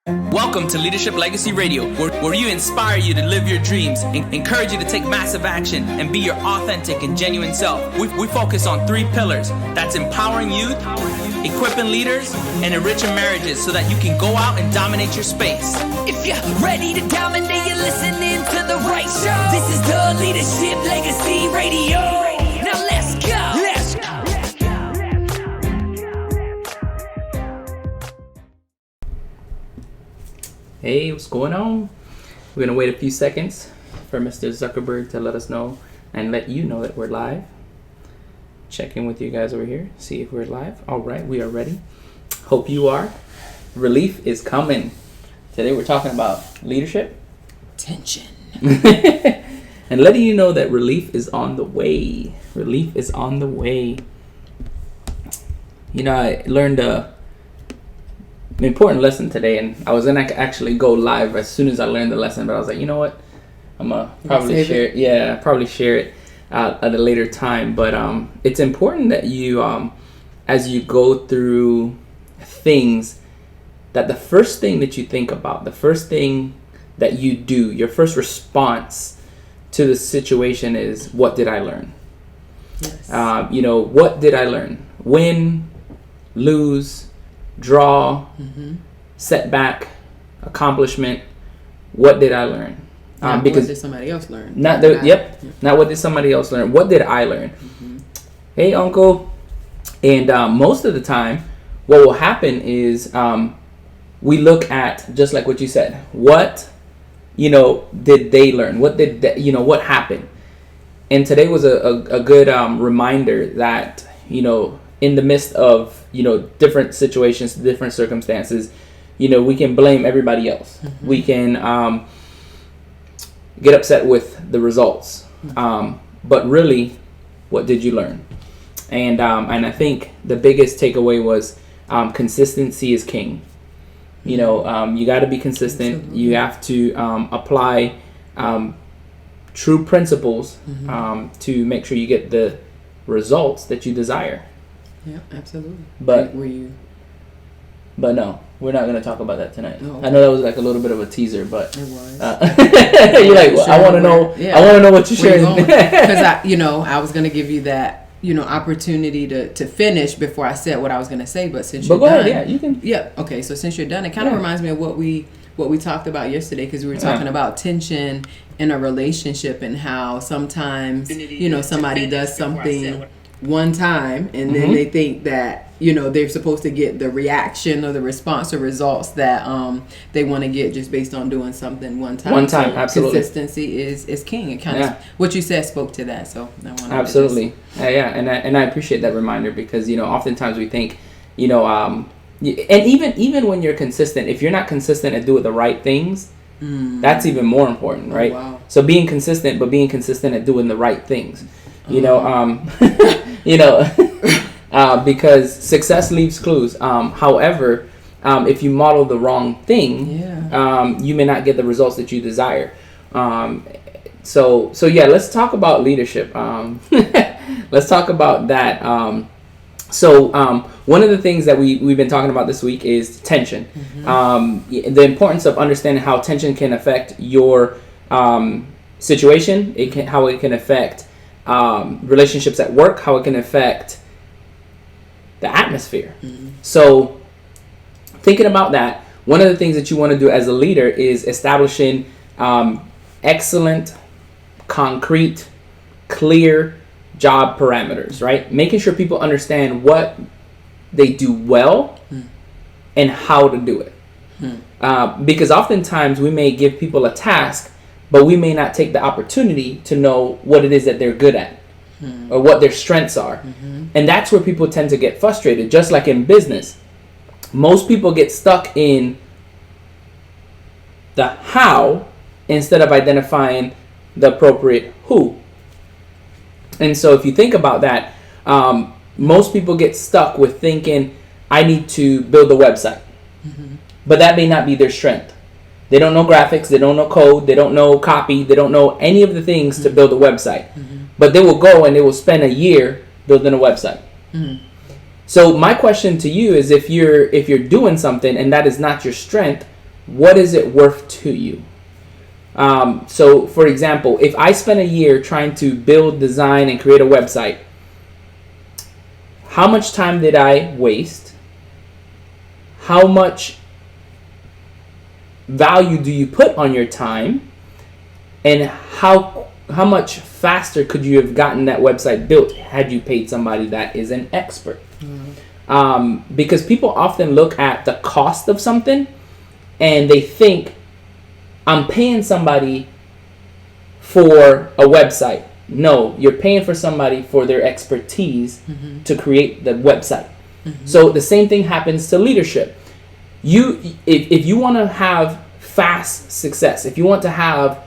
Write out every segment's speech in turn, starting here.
Welcome to Leadership Legacy Radio, where we inspire you to live your dreams, encourage you to take massive action, and be your authentic and genuine self. We focus on 3 pillars. That's empowering youth, equipping leaders, and enriching marriages so that you can go out and dominate your space. If you're ready to dominate, you're listening to the right show. This is the Leadership Legacy Radio. Now let's go. Hey, what's going on? We're going to wait a few seconds for Mr. Zuckerberg to let us know and let you know that we're live. Check in with you guys over here, see if we're live. All right, we are ready. Hope you are. Relief is coming. Today we're talking about leadership. Tension. And letting you know that relief is on the way. Relief is on the way. You know, I learned an important lesson today, and I was going to actually go live as soon as I learned the lesson, but I was like, you know what? I'm going to probably share it. Yeah, probably share it at a later time. But it's important that you, as you go through things, that the first thing that you think about, the first thing that you do, your first response to the situation is, what did I learn? Yes. What did I learn? Win, lose, draw, setback, accomplishment. What did I learn? Because what did somebody else learn? Not what did somebody else learn. What did I learn? Hey, Uncle. And most of the time, what will happen is we look at, just like what you said, what did they learn? What did what happened? And today was a good reminder that in the midst of different situations, different circumstances, we can blame everybody else. We can get upset with the results, but really, what did you learn? And I think the biggest takeaway was consistency is king. You got to be consistent. Absolutely. You have to apply true principles to make sure you get the results that you desire. Yeah, absolutely. But no, we're not going to talk about that tonight. Oh, okay. I know that was like a little bit of a teaser, but it was. You're like, well, I want to know. Yeah. I want to know what you're sharing. Because I was going to give you that opportunity to finish before I said what I was going to say. But since you're go done, ahead. Yeah, you can. Yeah. Okay. So since you're done, it kind of reminds me of what we talked about yesterday, because we were talking about tension in a relationship and how sometimes somebody does something one time and then they think that they're supposed to get the reaction or the response or results that they want to get just based on doing something one time. So absolutely. Consistency is king. It kind of what you said spoke to that. So I wanted absolutely. And I appreciate that reminder, because oftentimes we think and even when you're consistent, if you're not consistent at doing the right things, that's even more important, right? Wow. So being consistent, but being consistent at doing the right things. Because success leaves clues. However, if you model the wrong thing, you may not get the results that you desire. So let's talk about leadership. Let's talk about that. One of the things that we've been talking about this week is tension. The importance of understanding how tension can affect your situation. How it can affect relationships at work, how it can affect the atmosphere. So thinking about that, one of the things that you want to do as a leader is establishing excellent, concrete, clear job parameters, right? Making sure people understand what they do well and how to do it. Because oftentimes we may give people a task, but we may not take the opportunity to know what it is that they're good at or what their strengths are. And that's where people tend to get frustrated. Just like in business, most people get stuck in the how instead of identifying the appropriate who. And so if you think about that, most people get stuck with thinking, I need to build a website. But that may not be their strength. They don't know graphics, they don't know code, they don't know copy, they don't know any of the things to build a website. But they will go and they will spend a year building a website. So my question to you is, if you're doing something and that is not your strength, what is it worth to you? So, for example, if I spent a year trying to build, design, and create a website, how much time did I waste? How much value do you put on your time? And how much faster could you have gotten that website built had you paid somebody that is an expert? Because people often look at the cost of something and they think, I'm paying somebody for a website. No, you're paying for somebody for their expertise to create the website. So the same thing happens to leadership. If you want to have fast success, if you want to have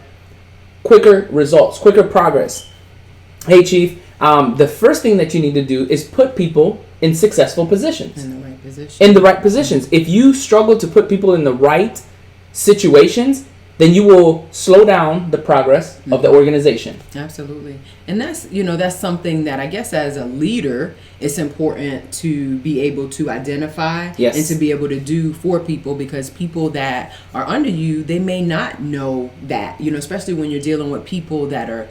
quicker results, quicker progress, hey Chief, the first thing that you need to do is put people in successful positions. In the right position. In the right positions. If you struggle to put people in the right situations, then you will slow down the progress of the organization. Absolutely. And that's something that I guess as a leader, it's important to be able to identify and to be able to do for people, because people that are under you, they may not know that, especially when you're dealing with people that are,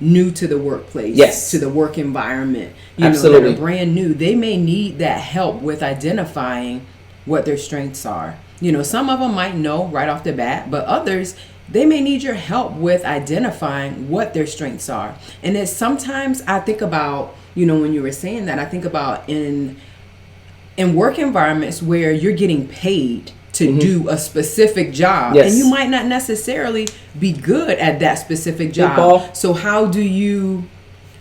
new to the workplace, to the work environment, Absolutely. that are brand new. They may need that help with identifying what their strengths are. Some of them might know right off the bat, but others, they may need your help with identifying what their strengths are. And it's sometimes I think about, when you were saying that, I think about in work environments where you're getting paid to do a specific job, and you might not necessarily be good at that specific job. So how do you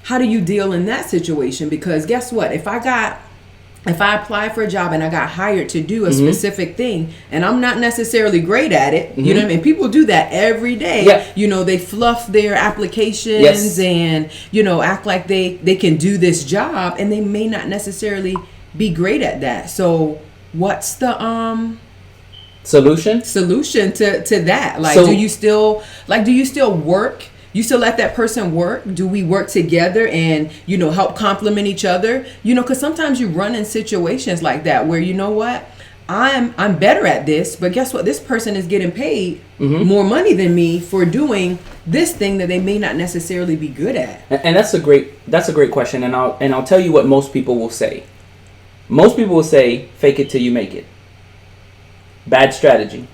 deal in that situation? Because guess what? If I apply for a job and I got hired to do a specific thing and I'm not necessarily great at it, you know what I mean? People do that every day. They fluff their applications and, act like they can do this job, and they may not necessarily be great at that. So what's the solution to that? Like, do you still work? You still let that person work? Do we work together and, help complement each other? Because sometimes you run in situations like that where, I'm better at this, but guess what? This person is getting paid more money than me for doing this thing that they may not necessarily be good at. And that's a great question. And I'll tell you what most people will say. Most people will say, fake it till you make it. Bad strategy.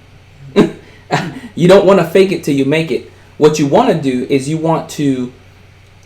You don't want to fake it till you make it. What you want to do is you want to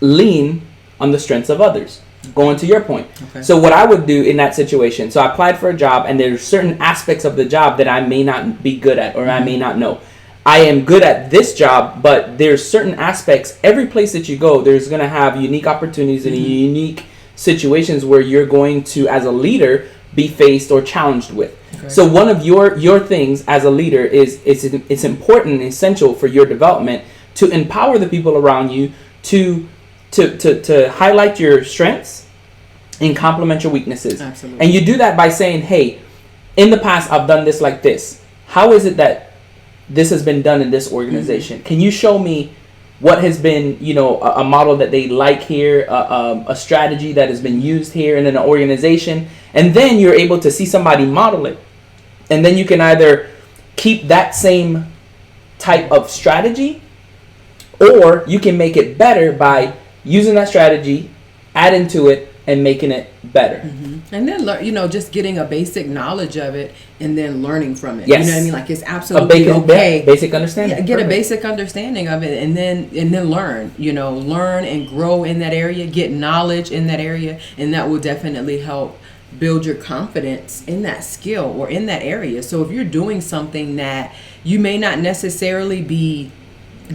lean on the strengths of others. Going to your point. Okay. So what I would do in that situation, so I applied for a job and there's certain aspects of the job that I may not be good at or I may not know. I am good at this job, but there's certain aspects. Every place that you go, there's going to have unique opportunities and unique situations where you're going to, as a leader, be faced or challenged with. Okay. So one of your things as a leader is it's important and essential for your development to empower the people around you to highlight your strengths and complement your weaknesses. Absolutely. And you do that by saying, hey, in the past I've done this like this. How is it that this has been done in this organization? Can you show me what has been, a model that they like here, a strategy that has been used here in an organization? And then you're able to see somebody model it. And then you can either keep that same type of strategy, or you can make it better by using that strategy, adding to it, and making it better. And then, just getting a basic knowledge of it and then learning from it. Yes. You know what I mean? Like, it's absolutely okay. Basic understanding. Yeah, get a basic understanding of it and then learn. Learn and grow in that area, get knowledge in that area, and that will definitely help build your confidence in that skill or in that area. So if you're doing something that you may not necessarily be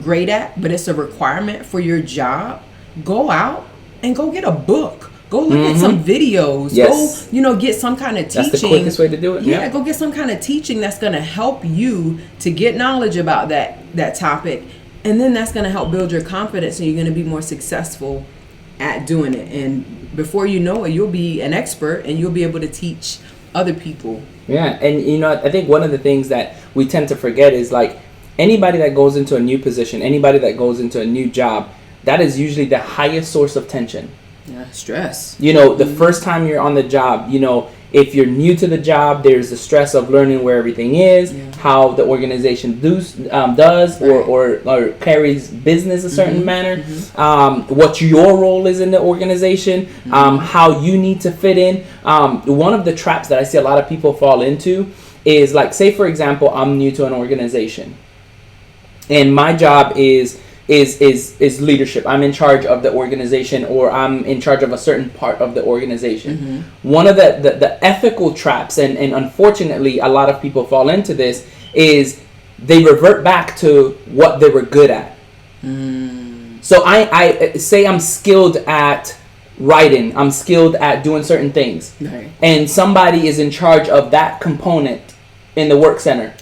great at, but it's a requirement for your job, go out and go get a book. Go look at some videos. Yes. Go, get some kind of teaching. That's the quickest way to do it. Yeah, go get some kind of teaching that's going to help you to get knowledge about that topic. And then that's going to help build your confidence, and you're going to be more successful at doing it. And before you know it, you'll be an expert and you'll be able to teach other people. Yeah, and I think one of the things that we tend to forget is, like, anybody that goes into a new position, anybody that goes into a new job, that is usually the highest source of tension. Yeah, stress. The first time you're on the job, If you're new to the job, there's the stress of learning where everything is, how the organization does or carries business a certain manner, what your role is in the organization, how you need to fit in. One of the traps that I see a lot of people fall into is, like, say for example, I'm new to an organization, and my job is leadership. I'm in charge of the organization, or I'm in charge of a certain part of the organization. One of the ethical traps, and unfortunately a lot of people fall into this, is they revert back to what they were good at. So I say I'm skilled at writing, I'm skilled at doing certain things, and somebody is in charge of that component in the work center.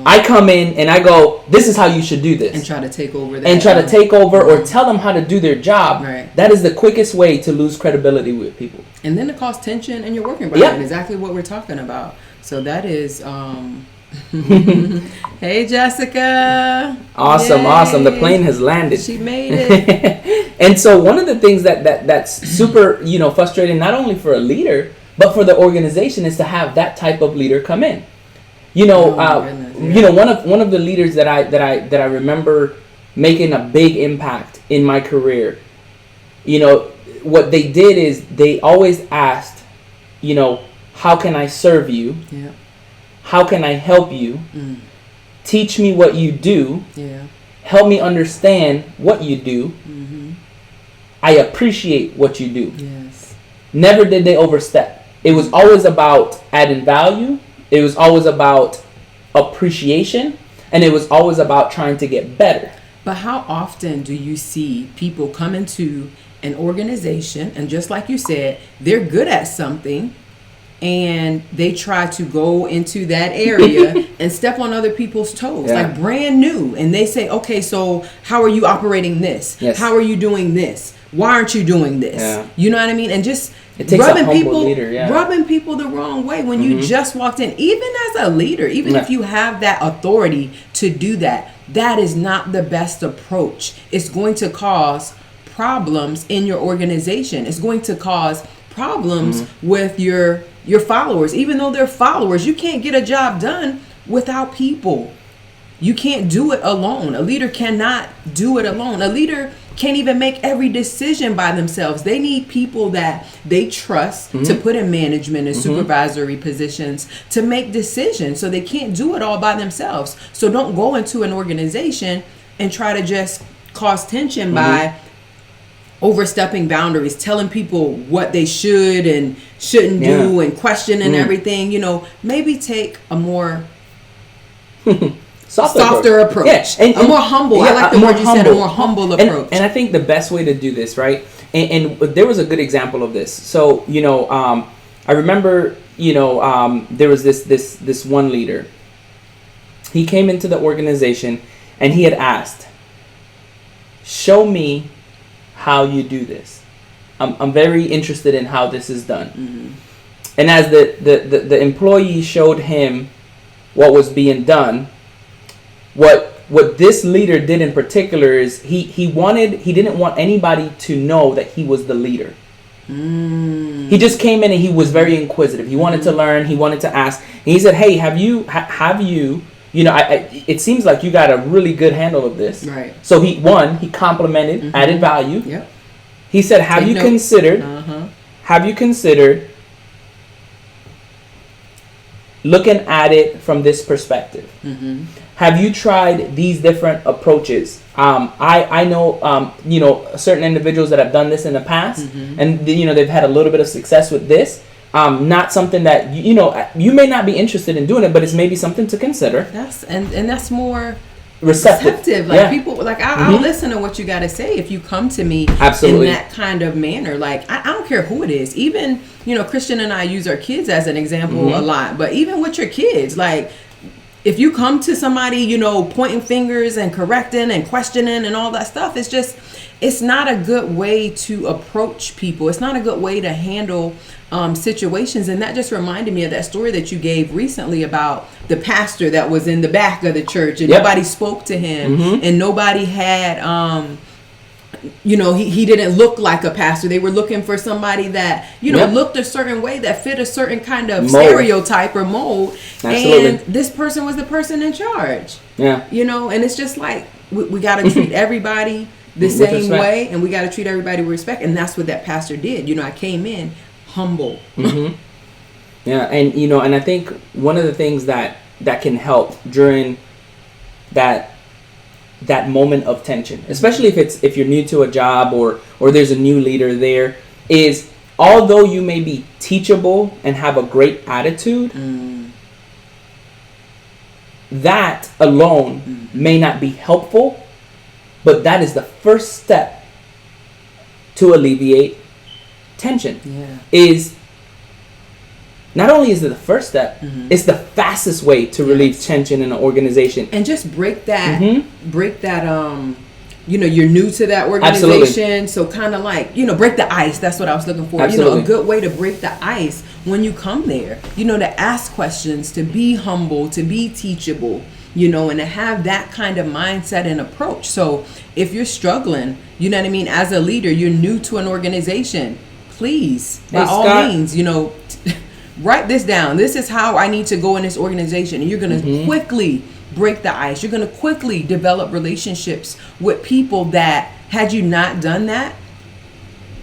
I come in and I go, this is how you should do this. And try to take over that. And try to take over or tell them how to do their job. Right. That is the quickest way to lose credibility with people. And then it causes tension in your work environment. Exactly what we're talking about. So that is... Hey, Jessica. Awesome, awesome. The plane has landed. She made it. And so one of the things that's super, frustrating, not only for a leader, but for the organization, is to have that type of leader come in. One of the leaders that I remember making a big impact in my career, what they did is they always asked, how can I serve you? Yeah. How can I help you? Teach me what you do. Yeah. Help me understand what you do. I appreciate what you do. Yes. Never did they overstep. It was always about adding value. It was always about appreciation, and it was always about trying to get better. But how often do you see people come into an organization, and just like you said, they're good at something, and they try to go into that area and step on other people's toes, like brand new, and they say, okay, so how are you operating this? Yes. How are you doing this? Why aren't you doing this? Yeah. You know what I mean? And just it takes rubbing a humble people, leader, rubbing people the wrong way when you just walked in. Even as a leader, even if you have that authority to do that, that is not the best approach. It's going to cause problems in your organization. It's going to cause problems with your followers. Even though they're followers, you can't get a job done without people. You can't do it alone. A leader cannot do it alone. A leader can't even make every decision by themselves. They need people that they trust to put in management and supervisory positions to make decisions. So they can't do it all by themselves. So don't go into an organization and try to just cause tension by overstepping boundaries, telling people what they should and shouldn't do, and questioning everything. Maybe take a more softer approach. And a more humble. I like the word you said, a more humble approach. And I think the best way to do this, right? And there was a good example of this. So, I remember, there was this one leader. He came into the organization and he had asked, show me how you do this. I'm very interested in how this is done. And as the employee showed him what was being done, what this leader did in particular is he didn't want anybody to know that he was the leader. He just came in and he was very inquisitive. He wanted to learn. He wanted to ask. And he said, "Hey, have you it seems like you got a really good handle of this." Right. So he complimented, added value. Yep. He said, "Have you considered looking at it from this perspective? Have you tried these different approaches? I know certain individuals that have done this in the past, and they've had a little bit of success with this. Not something that you may not be interested in doing it, but it's maybe something to consider." That's more receptive. Like people, like I'll listen to what you got to say if you come to me Absolutely. in that kind of manner. Like I don't care who it is. Even Christian and I use our kids as an example a lot, but even with your kids, like if you come to somebody, pointing fingers and correcting and questioning and all that stuff, it's not a good way to approach people. It's not a good way to handle situations. And that just reminded me of that story that you gave recently about the pastor that was in the back of the church and nobody spoke to him and nobody had he didn't look like a pastor. They were looking for somebody that, looked a certain way, that fit a certain kind of stereotype or mold. Absolutely. And this person was the person in charge. Yeah. And it's just like, we got to treat everybody the same way, and we got to treat everybody with respect. And that's what that pastor did. I came in humble. Mm-hmm. Yeah. And, and I think one of the things that can help during that moment of tension, especially if you're new to a job or there's a new leader there, is although you may be teachable and have a great attitude, that alone may not be helpful, but that is the first step to alleviate tension. Is not only is it the first step, it's the fastest way to relieve tension in an organization. And just break that, you're new to that organization. Absolutely. So kind of like, break the ice. That's what I was looking for. Absolutely. A good way to break the ice when you come there, to ask questions, to be humble, to be teachable, and to have that kind of mindset and approach. So if you're struggling, as a leader, you're new to an organization, please, by all means, write this down. This is how I need to go in this organization. And you're going to quickly break the ice. You're going to quickly develop relationships with people that, had you not done that,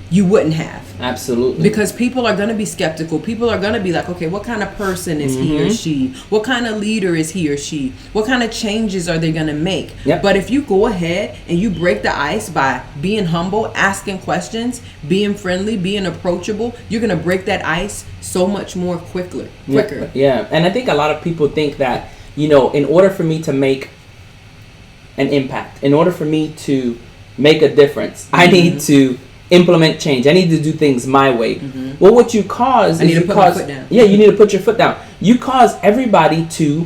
you wouldn't have. Absolutely. Because people are going to be skeptical. People are going to be like, okay, what kind of person is he or she? What kind of leader is he or she? What kind of changes are they going to make? Yep. But if you go ahead and you break the ice by being humble, asking questions, being friendly, being approachable, you're going to break that ice so much more quicker. Yeah. And I think a lot of people think that, in order for me to make an impact, in order for me to make a difference, I need to implement change. I need to do things my way. Well, what you cause is you need to put your foot down. You cause everybody to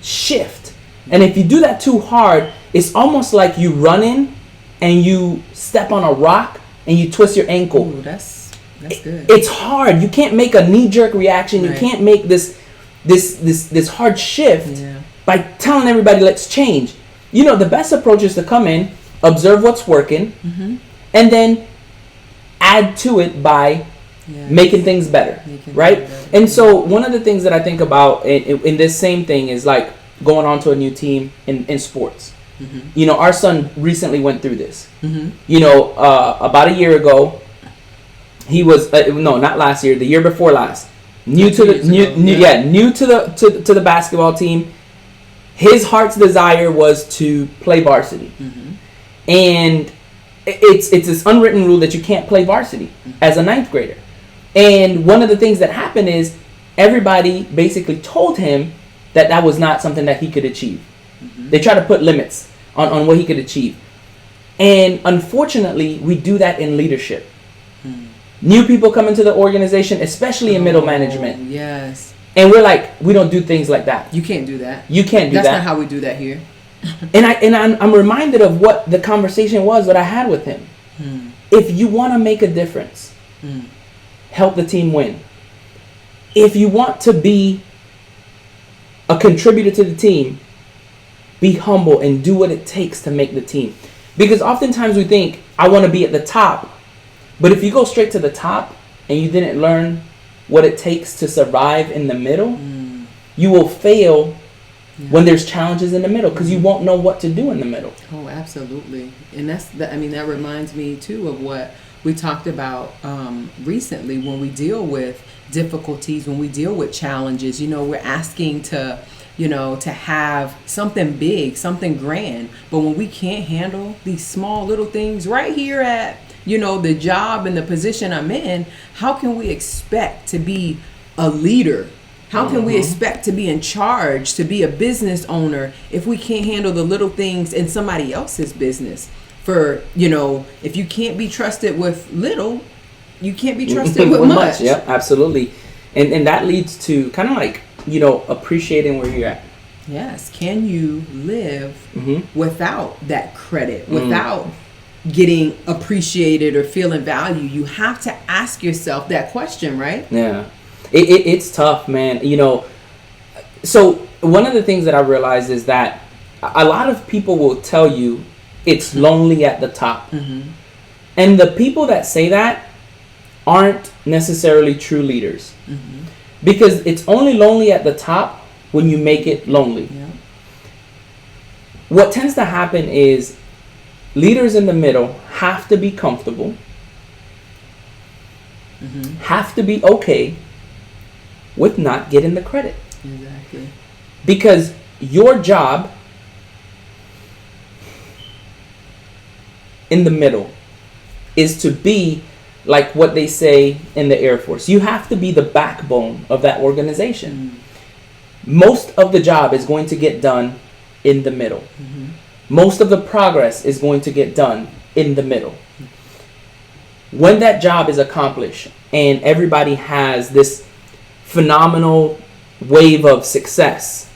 shift. And if you do that too hard, it's almost like you run in and you step on a rock and you twist your ankle. Ooh, that's good. It's hard. You can't make a knee-jerk reaction. Right. You can't make this hard shift by telling everybody, let's change. The best approach is to come in, observe what's working, and then add to it by making things better, right? And so one of the things that I think about in this same thing is like going on to a new team in sports. Our son recently went through this. About a year ago, he was not last year, the year before last, new to the basketball team. His heart's desire was to play varsity, and it's this unwritten rule that you can't play varsity as a 9th grader. And one of the things that happened is everybody basically told him that was not something that he could achieve. They try to put limits on what he could achieve. And unfortunately, we do that in leadership. New people come into the organization, especially in middle management. Yes. And we're like, we don't do things like that. You can't do that. You can't do that. That's not how we do that here. And I'm reminded of what the conversation was that I had with him. If you want to make a difference, help the team win. If you want to be a contributor to the team, be humble and do what it takes to make the team. Because oftentimes we think, I want to be at the top. But if you go straight to the top and you didn't learn what it takes to survive in the middle, you will fail when there's challenges in the middle, because you won't know what to do in the middle. Oh, absolutely. And that reminds me too of what we talked about recently when we deal with difficulties, when we deal with challenges. We're asking to have something big, something grand, but when we can't handle these small little things right here at the job and the position I'm in, how can we expect to be a leader? How can we expect to be in charge, to be a business owner, if we can't handle the little things in somebody else's business? For, if you can't be trusted with little, you can't be trusted with much. Yep, absolutely. And that leads to kind of like, appreciating where you're at. Yes. Can you live without that credit, without getting appreciated or feeling value? You have to ask yourself that question, right? Yeah. It's tough, man. So one of the things that I realized is that a lot of people will tell you it's lonely at the top. And the people that say that aren't necessarily true leaders. Because it's only lonely at the top when you make it lonely. Yeah. What tends to happen is leaders in the middle have to be comfortable, have to be okay with not getting the credit. Exactly. Because your job in the middle is to be like what they say in the Air Force. You have to be the backbone of that organization. Most of the job is going to get done in the middle. Most of the progress is going to get done in the middle. When that job is accomplished and everybody has this phenomenal wave of success,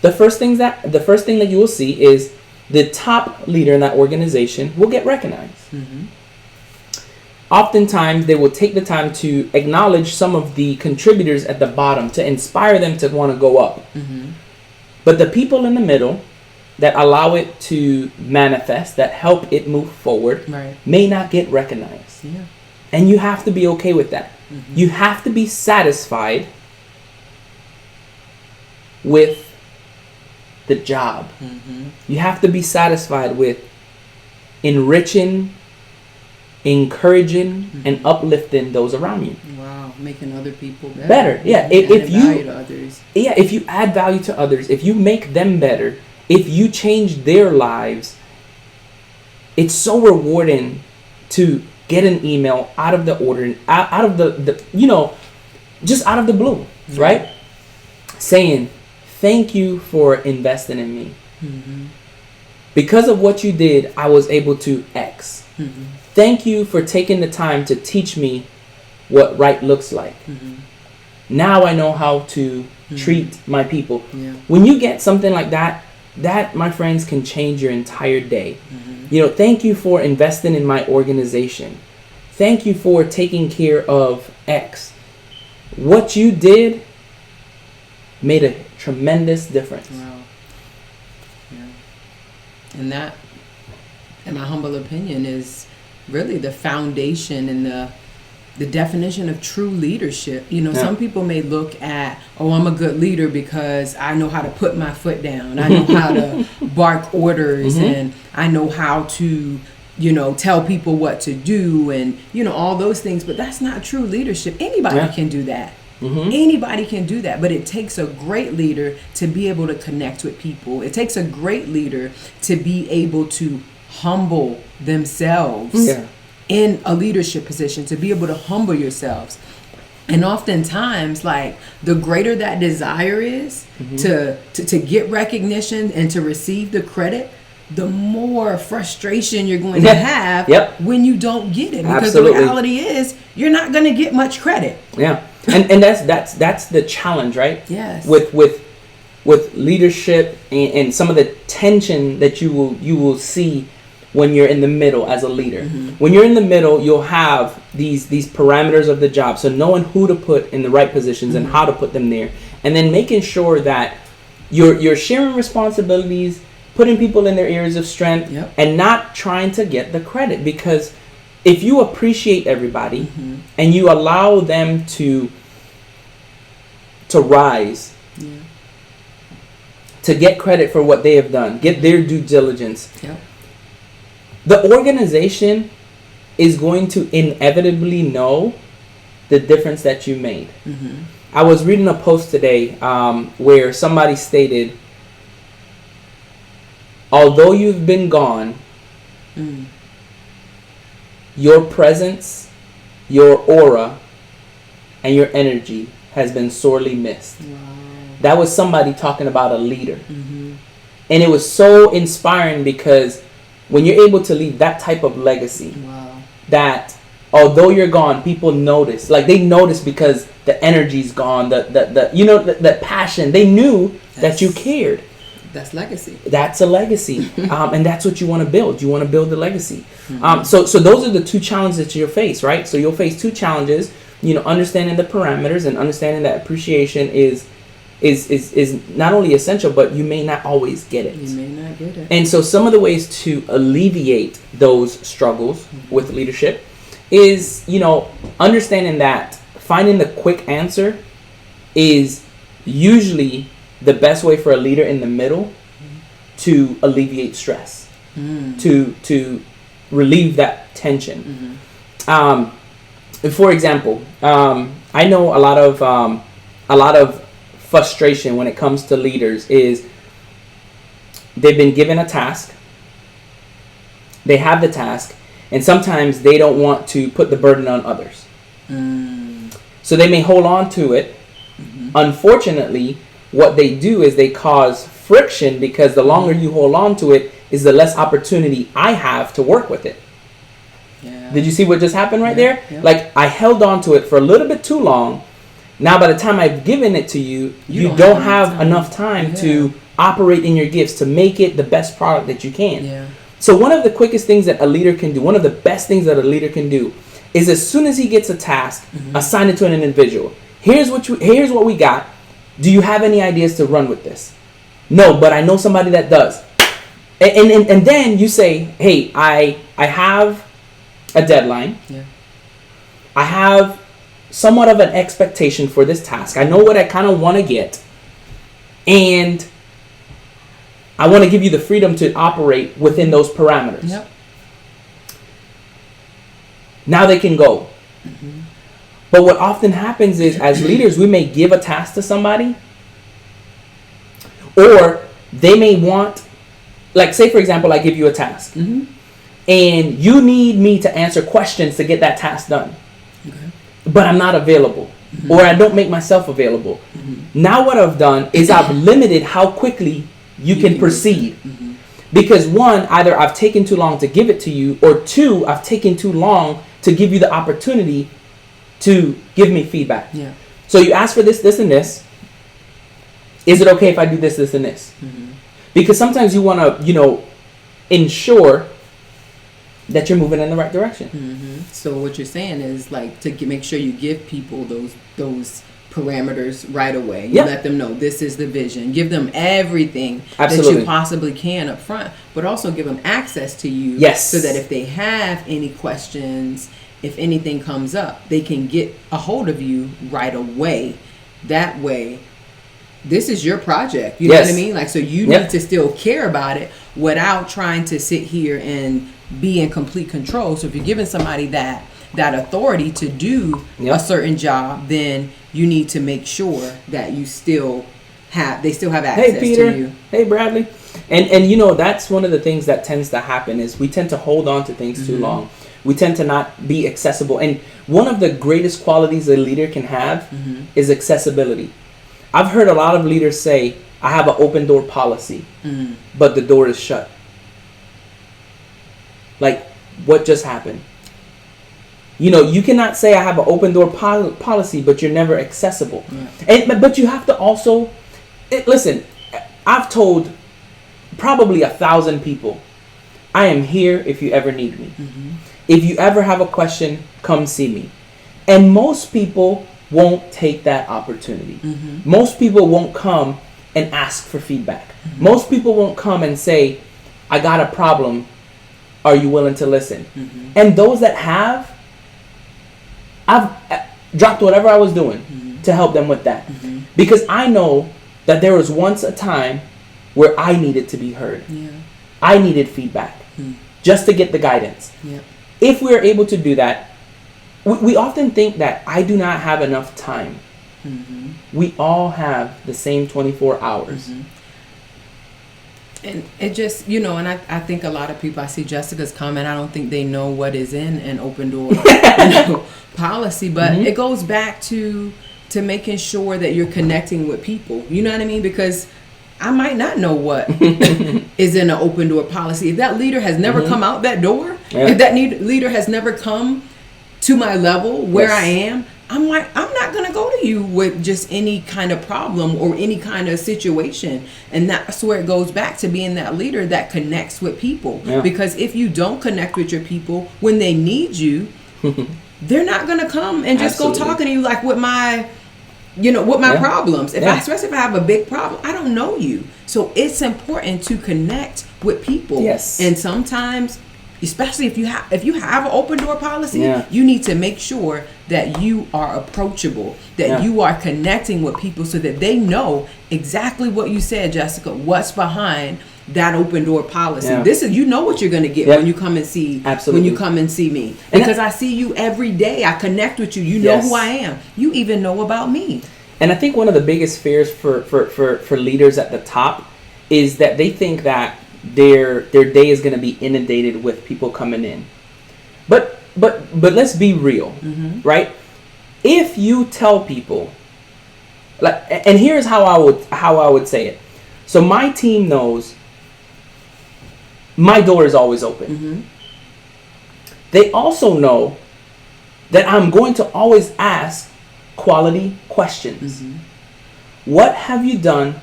the first thing that you will see is the top leader in that organization will get recognized. Oftentimes, they will take the time to acknowledge some of the contributors at the bottom to inspire them to want to go up. But the people in the middle that allow it to manifest, that help it move forward, may not get recognized. Yeah. And you have to be okay with that. You have to be satisfied with the job. You have to be satisfied with enriching, encouraging, and uplifting those around you. Wow, making other people better. Better, yeah. If you value to others. Yeah, if you add value to others, if you make them better, if you change their lives, it's so rewarding to get an email out of the order, out of the just out of the blue, right? Saying, thank you for investing in me. Because of what you did, I was able to X. Thank you for taking the time to teach me what right looks like. Now I know how to treat my people. Yeah. When you get something like that, my friends, can change your entire day. Thank you for investing in my organization. Thank you for taking care of X. What you did made a tremendous difference. Wow. Yeah. And that, in my humble opinion, is really the foundation and the definition of true leadership. Some people may look at, I'm a good leader because I know how to put my foot down. I know how to bark orders, and I know how to, tell people what to do, and, all those things. But that's not true leadership. Anybody can do that. Anybody can do that, but it takes a great leader to be able to connect with people. It takes a great leader to be able to humble themselves in a leadership position, to be able to humble yourselves. And oftentimes, like, the greater that desire is to get recognition and to receive the credit, the more frustration you're going to have when you don't get it. Because the reality is, you're not going to get much credit. Yeah. And that's the challenge, right? Yes. With leadership and some of the tension that you will see when you're in the middle as a leader. When you're in the middle, you'll have these parameters of the job. So knowing who to put in the right positions and how to put them there, and then making sure that you're sharing responsibilities, putting people in their areas of strength, and not trying to get the credit. Because if you appreciate everybody and you allow them to rise, to get credit for what they have done, get their due diligence, the organization is going to inevitably know the difference that you made. I was reading a post today where somebody stated, although you've been gone, your presence, your aura, and your energy has been sorely missed. Wow. That was somebody talking about a leader. And it was so inspiring, because when you're able to leave that type of legacy, that although you're gone, people notice. Like, they notice because the energy's gone, the passion. They knew that you cared. That's legacy. That's a legacy. And that's what you want to build. You want to build the legacy. So those are the two challenges that you'll face, right? So you'll face two challenges, understanding the parameters and understanding that appreciation is is not only essential, but you may not always get it. You may not get it. And so some of the ways to alleviate those struggles with leadership is, understanding that finding the quick answer is usually the best way for a leader in the middle to alleviate stress, to relieve that tension. For example, I know a lot of frustration when it comes to leaders is they've been given a task, they have the task, and sometimes they don't want to put the burden on others. So they may hold on to it. Unfortunately, what they do is they cause friction, because the longer you hold on to it is the less opportunity I have to work with it. Yeah. Did you see what just happened right there? Yeah. Like, I held on to it for a little bit too long. Now by the time I've given it to you, you don't have enough time to operate in your gifts to make it the best product that you can. Yeah. So one of the quickest things that a leader can do, one of the best things that a leader can do, is as soon as he gets a task, assign it to an individual. Here's what we got. Do you have any ideas to run with this? No, but I know somebody that does. And then you say, hey, I have a deadline. Yeah. I have somewhat of an expectation for this task. I know what I kind of want to get. And I want to give you the freedom to operate within those parameters. Yep. Now they can go. But what often happens is, as leaders, we may give a task to somebody, or they may want, like, say, for example, I give you a task, and you need me to answer questions to get that task done. Okay. But I'm not available, or I don't make myself available. Now what I've done is I've limited how quickly you can proceed. Because one, either I've taken too long to give it to you, or two, I've taken too long to give you the opportunity to give me feedback. Yeah. So you ask for this, this, and this. Is it okay if I do this, this, and this? Because sometimes you want to, ensure that you're moving in the right direction. So what you're saying is, like, to make sure you give people those parameters right away. You let them know this is the vision. Give them everything that you possibly can up front, but also give them access to you. Yes. So that if they have any questions, if anything comes up, they can get a hold of you right away. That way, this is your project. You know what I mean? Like, so you need to still care about it without trying to sit here and be in complete control. So if you're giving somebody that authority to do a certain job, then you need to make sure that they still have access to you. Hey, Bradley. And that's one of the things that tends to happen is we tend to hold on to things too long. We tend to not be accessible. And one of the greatest qualities a leader can have is accessibility. I've heard a lot of leaders say, I have an open door policy, but the door is shut. Like, what just happened? You cannot say I have an open door policy, but you're never accessible. But you have to also, listen, I've told probably 1,000 people, I am here if you ever need me. If you ever have a question, come see me. And most people won't take that opportunity. Most people won't come and ask for feedback. Most people won't come and say, I got a problem. Are you willing to listen? And those that have, I've dropped whatever I was doing to help them with that. Because I know that there was once a time where I needed to be heard. I needed feedback just to get the guidance. If we're able to do that, we often think that I do not have enough time. We all have the same 24 hours. And it just, and I think a lot of people, I see Jessica's comment, I don't think they know what is in an open door policy, but it goes back to making sure that you're connecting with people. You know what I mean? Because I might not know what is in an open door policy. If that leader has never come out that door, if that leader has never come to my level where I am, I'm not going to go to you with just any kind of problem or any kind of situation. And that's where it goes back to being that leader that connects with people. Because if you don't connect with your people when they need you, they're not going to come and just go talking to you like with my with my problems. Yeah. Especially if I have a big problem, I don't know you. So it's important to connect with people. Yes. And sometimes, especially if you have an open door policy, Yeah. you need to make sure that you are approachable, that you are connecting with people so that they know exactly what you said, Jessica, what's behind that open door policy. Yeah. This is, what you're going to get when you come and see Absolutely. when you come and see me, because I see you every day. I connect with you. You know who I am. You even know about me. And I think one of the biggest fears for leaders at the top is that they think that their day is going to be inundated with people coming in. But let's be real, right? If you tell people, and here's how I would say it. So my team knows my door is always open. They also know that I'm going to always ask quality questions. What have you done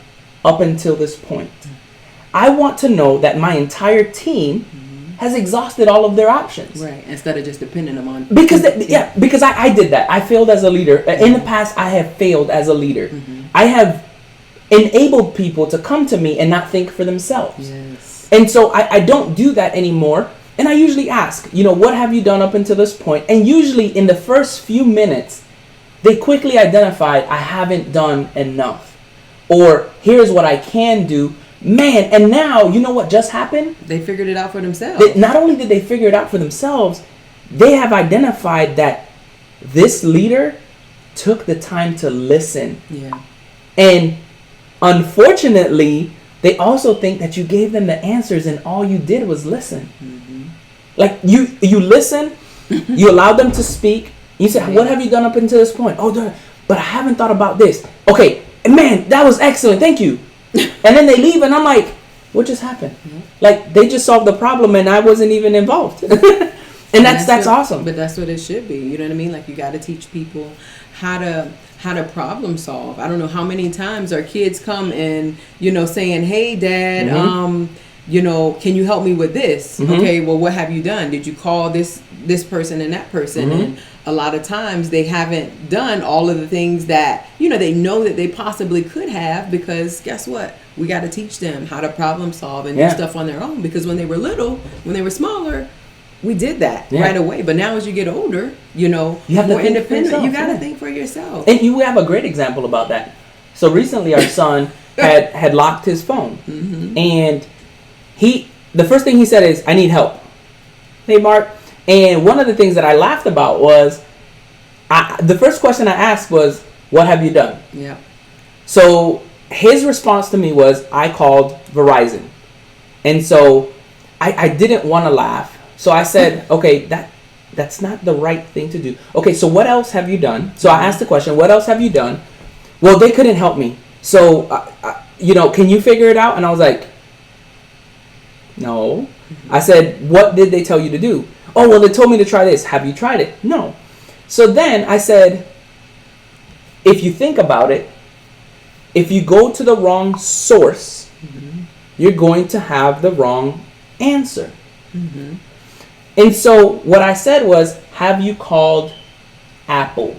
up until this point? I want to know that my entire team has exhausted all of their options. Right. Instead of just depending on because I did that. I failed as a leader. In the past, I have failed as a leader. I have enabled people to come to me and not think for themselves. Yes. And so I don't do that anymore. And I usually ask, what have you done up until this point? And usually in the first few minutes, they quickly identified I haven't done enough. Or here's what I can do. Man, and now, you know what just happened? They figured it out for themselves. Not only did they figure it out for themselves, they have identified that this leader took the time to listen. Yeah. And unfortunately, they also think that you gave them the answers and all you did was listen. Like you listen, you allowed them to speak. You said, what have you done up until this point? Oh, but I haven't thought about this. Okay, man, that was excellent. Thank you. And then they leave and I'm like, what just happened? Like they just solved the problem and I wasn't even involved. And that's awesome. But that's what it should be. You know what I mean? Like you got to teach people how to problem solve. I don't know how many times our kids come and, saying, hey, Dad, can you help me with this? Okay, well, what have you done? Did you call this person and that person? And a lot of times they haven't done all of the things that, they know that they possibly could have, because guess what? We got to teach them how to problem solve and do stuff on their own, because when they were little, when they were smaller, we did that right away. But now as you get older, you have more independent. You got to think for yourself. And you have a great example about that. So recently our son had locked his phone. And the first thing he said is, I need help. Hey, Mark. And one of the things that I laughed about was, the first question I asked was, what have you done? Yeah. So his response to me was, I called Verizon. And so I didn't want to laugh. So I said, okay, that's not the right thing to do. Okay, so what else have you done? So I asked the question, what else have you done? Well, they couldn't help me. So, can you figure it out? And I was like, no. I said, what did they tell you to do? Oh, well, they told me to try this. Have you tried it? No. So then I said, if you think about it, if you go to the wrong source, you're going to have the wrong answer. And so what I said was, have you called Apple?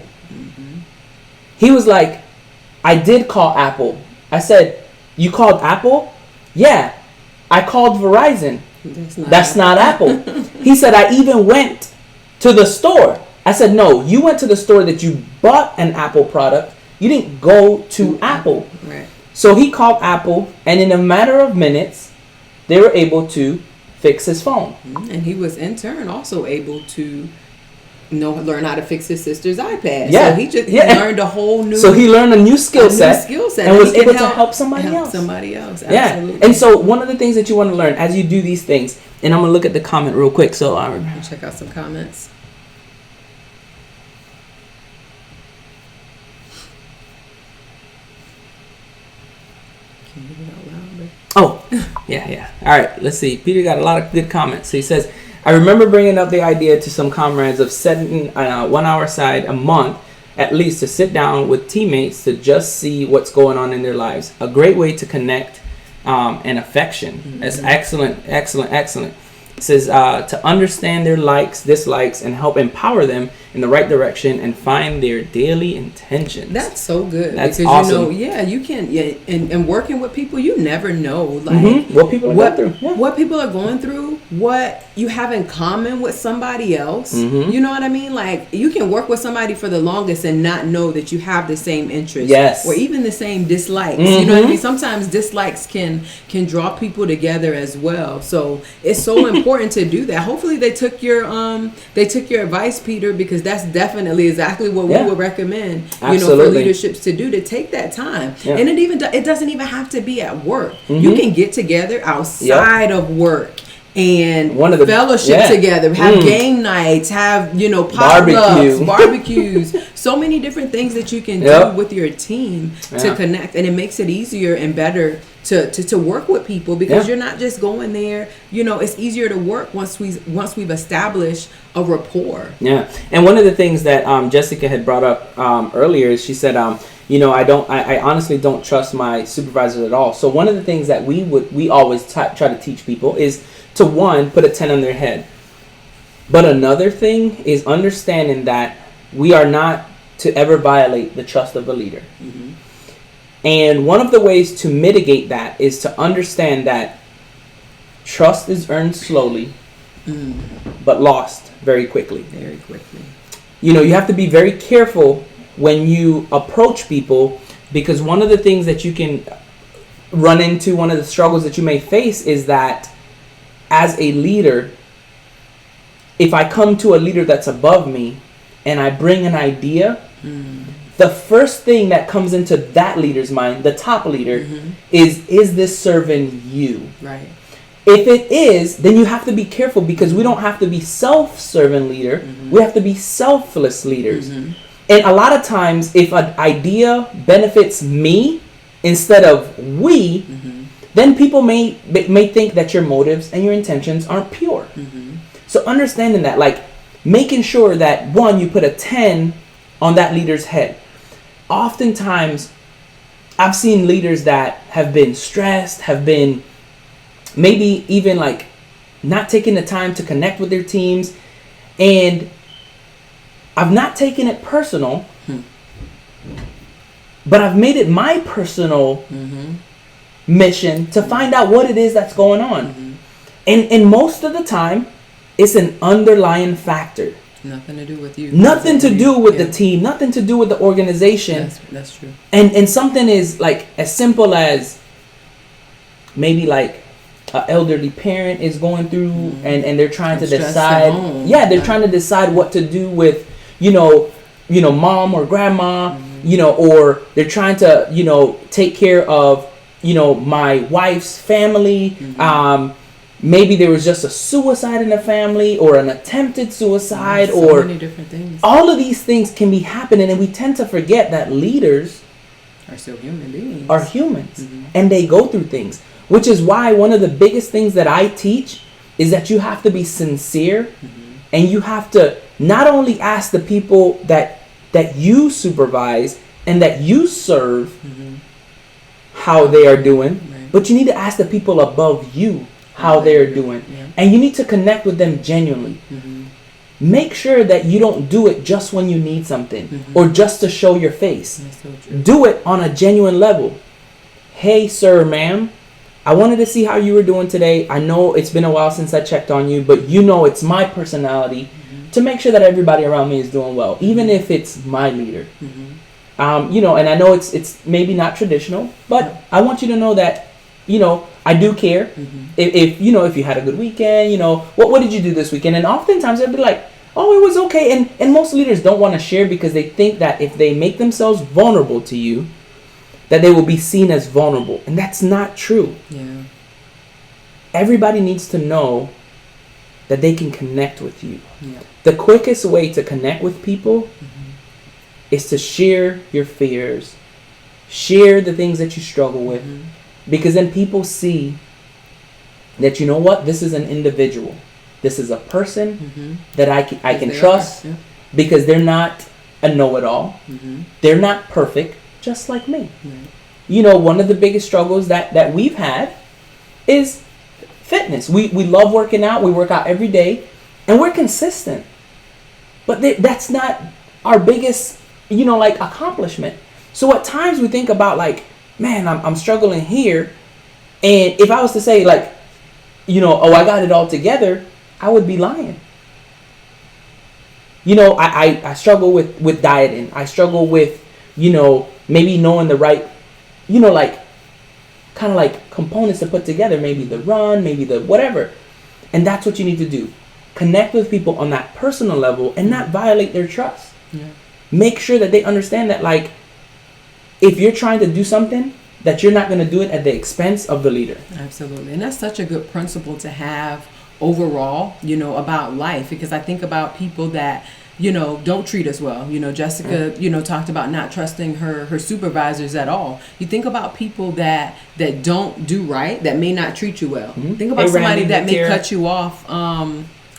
He was like, I did call Apple. I said, you called Apple? Yeah, I called Verizon. That's not Apple. He said, I even went to the store. I said, no, you went to the store that you bought an Apple product. You didn't go to Apple. Right. So he called Apple, and in a matter of minutes, they were able to fix his phone. And he was in turn also able to learn how to fix his sister's iPad. Yeah. So he learned a whole new. So he learned a new skill set and was able to help somebody else. Absolutely. Yeah. And so one of the things that you want to learn as you do these things, and I'm gonna look at the comment real quick. So check out some comments. Can you read it out louder? Oh, yeah. All right, let's see. Peter got a lot of good comments. So he says, I remember bringing up the idea to some comrades of setting 1 hour aside a month, at least, to sit down with teammates to just see what's going on in their lives. A great way to connect and affection. That's excellent. It says to understand their likes, dislikes, and help empower them in the right direction and find their daily intentions. That's so good. That's because awesome. you can, and working with people, you never know, like what people are going through. Yeah. What people are going through, what you have in common with somebody else. You know what I mean? Like, you can work with somebody for the longest and not know that you have the same interests, yes, or even the same dislikes. You know what I mean? Sometimes dislikes can draw people together as well. So it's so important to do that. Hopefully they took your advice, Peter, because that's definitely exactly what we would recommend. Absolutely. For leaderships to do, to take that time. And it doesn't even have to be at work. You can get together outside of work and fellowship together, have game nights, have potlucks, barbecues, so many different things that you can do with your team to connect, and it makes it easier and better to work with people, because you're not just going there. It's easier to work once we've established a rapport. Yeah. And one of the things that Jessica had brought up earlier is she said, I honestly don't trust my supervisors at all. So one of the things that we always try to teach people is to, one, put a 10 on their head. But another thing is understanding that we are not to ever violate the trust of a leader. And one of the ways to mitigate that is to understand that trust is earned slowly, but lost very quickly. Very quickly. You have to be very careful when you approach people, because one of the things that you can run into, one of the struggles that you may face, is that as a leader, if I come to a leader that's above me and I bring an idea, the first thing that comes into that leader's mind, the top leader, is this serving you? Right. If it is, then you have to be careful, because we don't have to be self-serving leader. We have to be selfless leaders. And a lot of times, if an idea benefits me instead of we, then people may think that your motives and your intentions aren't pure. So understanding that, like, making sure that, one, you put a 10 on that leader's head. Oftentimes, I've seen leaders that have been stressed, have been maybe even like not taking the time to connect with their teams, and I've not taken it personal, but I've made it my personal mission to find out what it is that's going on. And most of the time, it's an underlying factor. Nothing to do with you. Nothing to do with the team. Nothing to do with the organization. That's true. And something is like as simple as maybe like an elderly parent is going through and they're trying to decide. Yeah, they're trying to decide what to do with, mom or grandma, or they're trying to, take care of, my wife's family. Maybe there was just a suicide in the family, or an attempted suicide, so many different things. All of these things can be happening, and we tend to forget that leaders are still human beings. Are humans, and they go through things, which is why one of the biggest things that I teach is that you have to be sincere, and you have to not only ask the people that you supervise and that you serve how they are doing, but you need to ask the people above you how they're doing. And you need to connect with them genuinely. Make sure that you don't do it just when you need something or just to show your face. So do it on a genuine level. Hey, sir, ma'am, I wanted to see how you were doing today. I know it's been a while since I checked on you, but it's my personality to make sure that everybody around me is doing well, even if it's my leader. And I know it's maybe not traditional, but I want you to know that I do care. If you had a good weekend, what did you do this weekend? And oftentimes they'll be like, oh, it was okay. And most leaders don't want to share because they think that if they make themselves vulnerable to you, that they will be seen as vulnerable. And that's not true. Yeah. Everybody needs to know that they can connect with you. Yeah. The quickest way to connect with people is to share your fears, share the things that you struggle with. Because then people see that, this is an individual. This is a person that I can trust because they're not a know-it-all. They're not perfect, just like me. One of the biggest struggles that we've had is fitness. We love working out. We work out every day, and we're consistent. But that's not our biggest, like, accomplishment. So at times we think about, like, man, I'm struggling here. And if I was to say, like, I got it all together, I would be lying. I struggle with dieting. I struggle with, maybe knowing the right, like, kind of like components to put together. Maybe the run, maybe the whatever. And that's what you need to do. Connect with people on that personal level and not violate their trust. Yeah. Make sure that they understand that, like, if you're trying to do something, that you're not going to do it at the expense of the leader. Absolutely. And that's such a good principle to have overall, about life, because I think about people that, don't treat us well. Jessica, talked about not trusting her supervisors at all. You think about people that don't do right, that may not treat you well. Mm-hmm. Think about somebody that may cut you off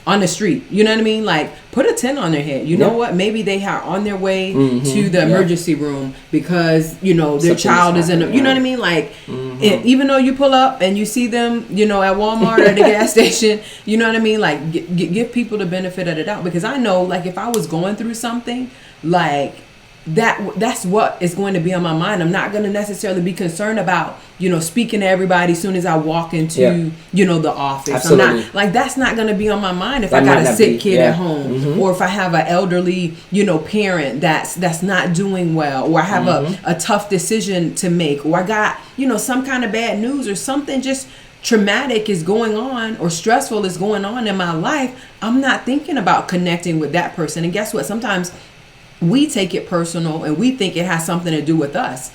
on the street. You know what I mean? Like, put a 10 on their head. You know what? Maybe they are on their way to the emergency room because, their child is in a, you know what I mean? Like, even though you pull up and you see them, at Walmart or the gas station, you know what I mean? Like, give people the benefit of the doubt. Because I know, like, if I was going through something, like, that's what is going to be on my mind. I'm not going to necessarily be concerned about, speaking to everybody as soon as I walk into, the office. Absolutely. I'm not, like, that's not going to be on my mind if I got a sick kid at home, or if I have an elderly, parent that's not doing well, or I have a tough decision to make, or I got, some kind of bad news or something just traumatic is going on or stressful is going on in my life. I'm not thinking about connecting with that person. And guess what? Sometimes we take it personal and we think it has something to do with us.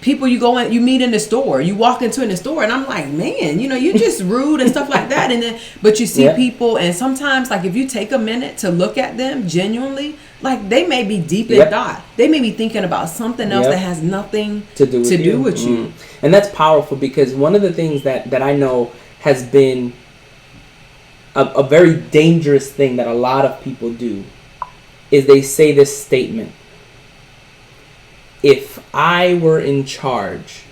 People you meet in the store, you walk into in the store and I'm like, man, you're just rude and stuff like that. And then, but you see people, and sometimes, like, if you take a minute to look at them genuinely, like, they may be deep in thought. They may be thinking about something else that has nothing to do with you. And that's powerful, because one of the things that I know has been a very dangerous thing that a lot of people do is they say this statement: if I were in charge.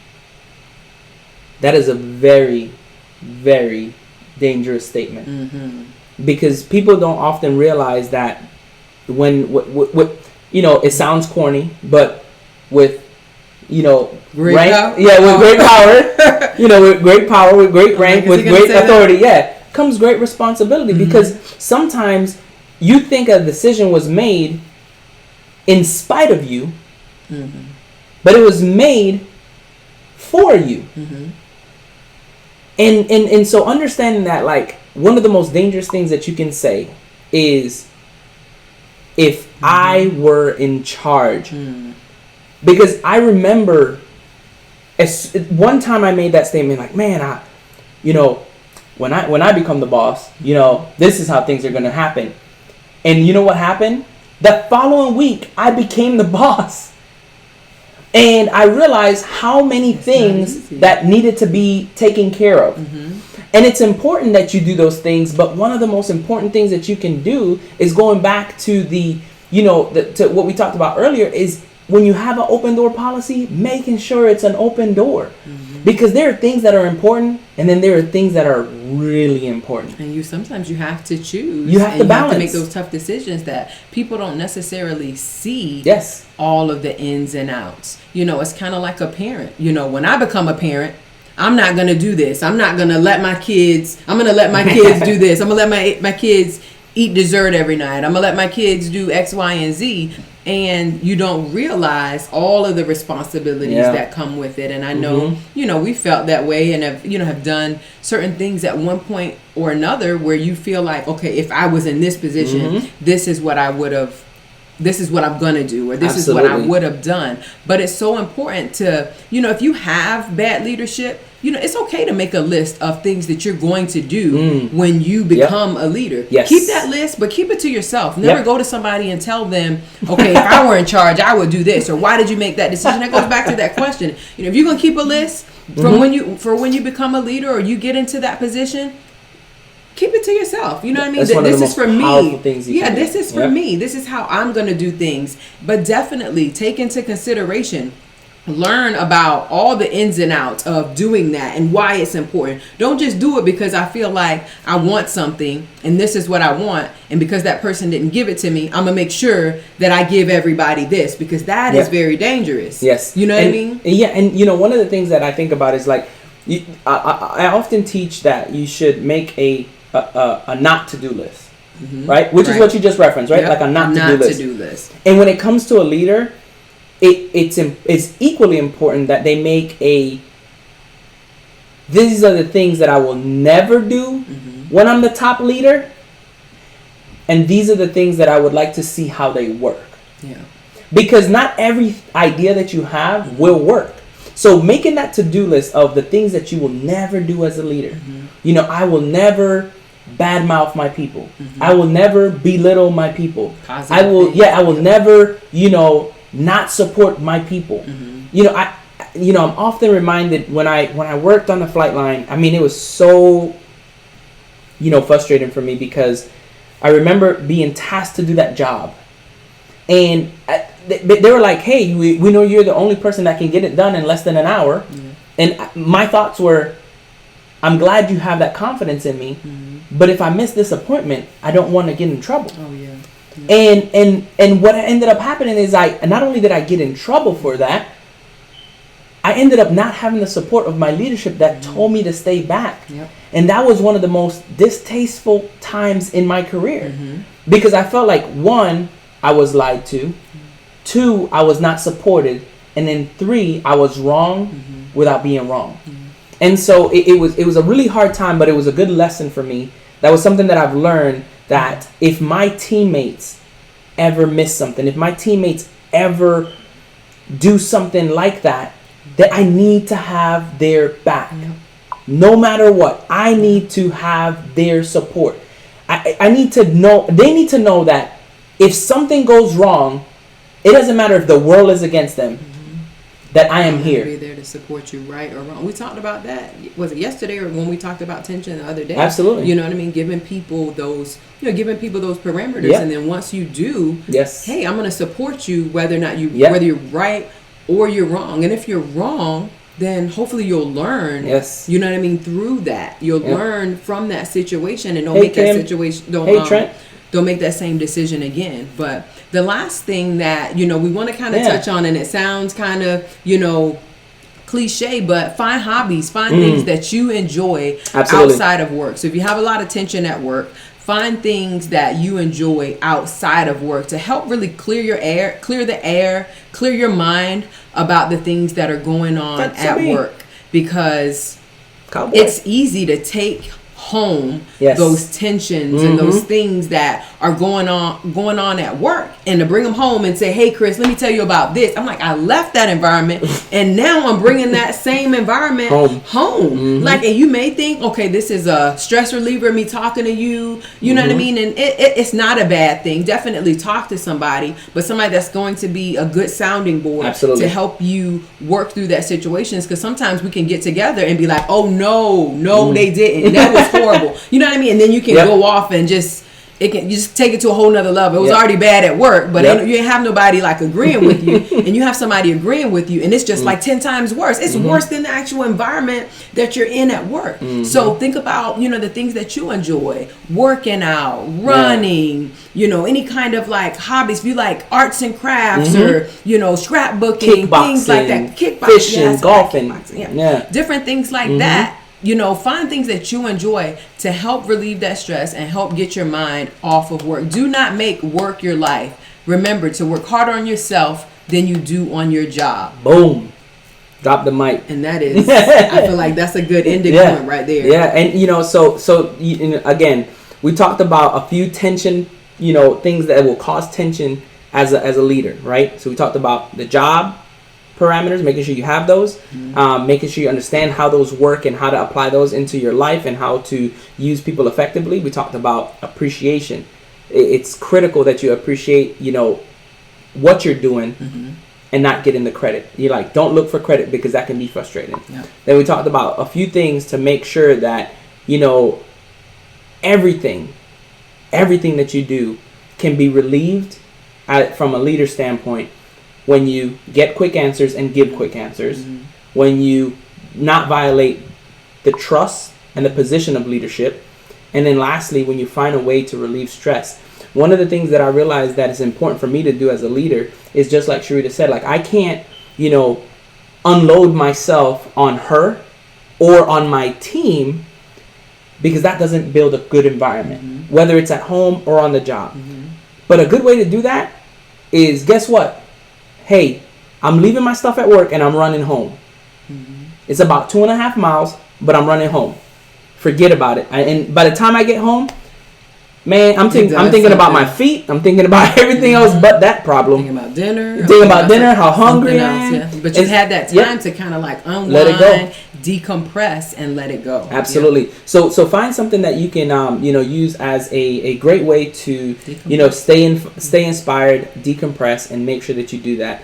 That is a very, very dangerous statement. Because people don't often realize that when it sounds corny, but with great rank, power. With great power, with great power, with great rank, with great authority, comes great responsibility. Because sometimes you think a decision was made in spite of you, but it was made for you. And so understanding that, like, one of the most dangerous things that you can say is, if I were in charge. Because I remember one time I made that statement, like, man, when I become the boss, this is how things are going to happen. And you know what happened? The following week, I became the boss. And I realized how many things that needed to be taken care of. And it's important that you do those things. But one of the most important things that you can do is going back to to what we talked about earlier, is when you have an open door policy, making sure it's an open door. Because there are things that are important, and then there are things that are really important. And sometimes you have to choose. You have to balance. You have to make those tough decisions that people don't necessarily see. All of the ins and outs. It's kind of like a parent. When I become a parent, I'm not going to do this. I'm not going to let my kids. I'm going to let my kids do this. I'm going to let my kids eat dessert every night. I'm going to let my kids do X, Y, and Z. And you don't realize all of the responsibilities that come with it. And I know, we felt that way and have done certain things at one point or another where you feel like, okay, if I was in this position, this is what I would have, this is what I'm going to do, or this is what I would have done. But it's so important to, if you have bad leadership, it's okay to make a list of things that you're going to do when you become a leader. Keep that list, but keep it to yourself. Never go to somebody and tell them, okay, if I were in charge, I would do this, or why did you make that decision? That goes back to that question. If you're going to keep a list from when you become a leader or you get into that position, keep it to yourself. You know what I mean? This is for me. This is for me. This is how I'm going to do things. But definitely take into consideration learn about all the ins and outs of doing that and why it's important. Don't just do it because I feel like I want something and this is what I want, and because that person didn't give it to me, I'm gonna make sure that I give everybody this, because that is very dangerous. Yes. You know what I mean? Yeah, and you know, one of the things that I think about is like, I often teach that you should make a not to do list, right? Which is what you just referenced, right? Like a not to do list. And when it comes to a leader, it's equally important that they make these are the things that I will never do when I'm the top leader, and these are the things that I would like to see how they work. Yeah. Because not every idea that you have will work. So making that to-do list of the things that you will never do as a leader. You know, I will never badmouth my people. I will never belittle my people. I will never, you know, not support my people. You know, I'm often reminded when I worked on the flight line. I mean, it was so, you know, frustrating for me, because I remember being tasked to do that job, and they were like, "Hey, we know you're the only person that can get it done in less than an hour." And my thoughts were, "I'm glad you have that confidence in me, but if I miss this appointment, I don't want to get in trouble." Oh yeah. And what ended up happening is not only did I get in trouble for that, I ended up not having the support of my leadership that told me to stay back. And that was one of the most distasteful times in my career, because I felt like, one, I was lied to, two, I was not supported, and then three, I was wrong without being wrong. And so it was a really hard time, but it was a good lesson for me. That was something that I've learned, that if my teammates ever miss something, if my teammates ever do something like that, that I need to have their back. No matter what, I need to have their support. I need to know, they need to know that if something goes wrong, it doesn't matter if the world is against them, that I am here. Be there to support you, right or wrong. We talked about that. Was it yesterday or when we talked about tension the other day? Absolutely. You know what I mean? Giving people those parameters, and then once you do, hey, I'm going to support you whether or not whether you're right or you're wrong. And if you're wrong, then hopefully you'll learn. You know what I mean? Through that, you'll learn from that situation, and don't make that situation. Don't make that same decision again. But the last thing that, you know, we want to kind of touch on, and it sounds kind of, you know, cliche, but find hobbies, find things that you enjoy outside of work. So if you have a lot of tension at work, find things that you enjoy outside of work to help really clear the air, clear your mind about the things that are going on at work, because it's easy to take home those tensions and those things that are going on at work, and to bring them home and say, "Hey Chris, let me tell you about this." I'm like, I left that environment and now I'm bringing that same environment home. Like, and you may think, okay, this is a stress reliever, me talking to you, you know what I mean? And it's not a bad thing. Definitely talk to somebody, but somebody that's going to be a good sounding board to help you work through that situations, because sometimes we can get together and be like, "Oh no, they didn't. That was horrible." You know what I mean? And then you can go off and just take it to a whole nother level. It was already bad at work, but you ain't have nobody like agreeing with you, and you have somebody agreeing with you, and it's just like 10 times worse. It's worse than the actual environment that you're in at work. So think about, you know, the things that you enjoy: working out, running, you know, any kind of like hobbies. If you like arts and crafts, or, you know, scrapbooking, things like that, kickboxing, fishing, golfing, different things like that. You know, find things that you enjoy to help relieve that stress and help get your mind off of work. Do not make work your life. Remember to work harder on yourself than you do on your job. Boom. Drop the mic. And that is, I feel like that's a good ending point right there. Yeah, and you know, so you know, again, we talked about a few tension, you know, things that will cause tension as a leader, right? So we talked about the job parameters, making sure you have those, making sure you understand how those work and how to apply those into your life and how to use people effectively. We talked about appreciation. It's critical that you appreciate, you know, what you're doing and not getting the credit. You're like, don't look for credit, because that can be frustrating. Then we talked about a few things to make sure that, you know, everything that you do can be relieved from a leader standpoint when you get quick answers and give quick answers, when you not violate the trust and the position of leadership, and then lastly, when you find a way to relieve stress. One of the things that I realized that is important for me to do as a leader is just like Sharita said, like I can't, unload myself on her or on my team, because that doesn't build a good environment, whether it's at home or on the job. But a good way to do that is, guess what? Hey, I'm leaving my stuff at work and I'm running home. It's about 2.5 miles, but I'm running home. Forget about it. And by the time I get home, man, I'm thinking about my feet. I'm thinking about everything else but that problem. Thinking about dinner. How hungry I am. Yeah. But you had that time to kind of like unwind, let it go, decompress, and let it go. Absolutely. Yeah. So find something that you can use as a great way to stay inspired, decompress, and make sure that you do that.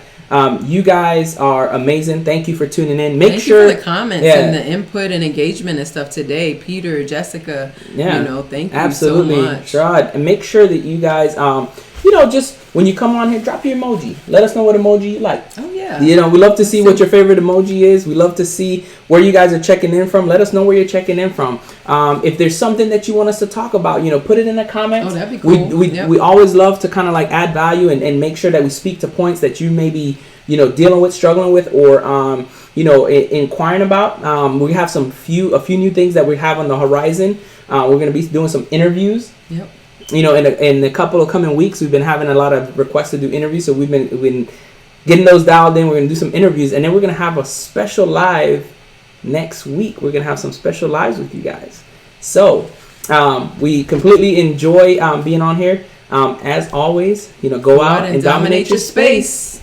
You guys are amazing. Thank you for tuning in. Thank you for the comments and the input and engagement and stuff today. Peter, Jessica, thank you so much. Sherrod. And make sure that you guys, just when you come on here, drop your emoji. Let us know what emoji you like. Oh, yeah. We love to see what your favorite emoji is. We love to see where you guys are checking in from. Let us know where you're checking in from. If there's something that you want us to talk about, put it in the comments. Oh, that'd be cool. We always love to kind of like add value and make sure that we speak to points that you may be, dealing with, struggling with, or, inquiring about. We have a few new things that we have on the horizon. We're going to be doing some interviews. Yep. In a couple of coming weeks, we've been having a lot of requests to do interviews. So we've been getting those dialed in. We're going to do some interviews, and then we're going to have a special live next week. We're going to have some special lives with you guys. So we completely enjoy being on here. As always, go out and dominate your space.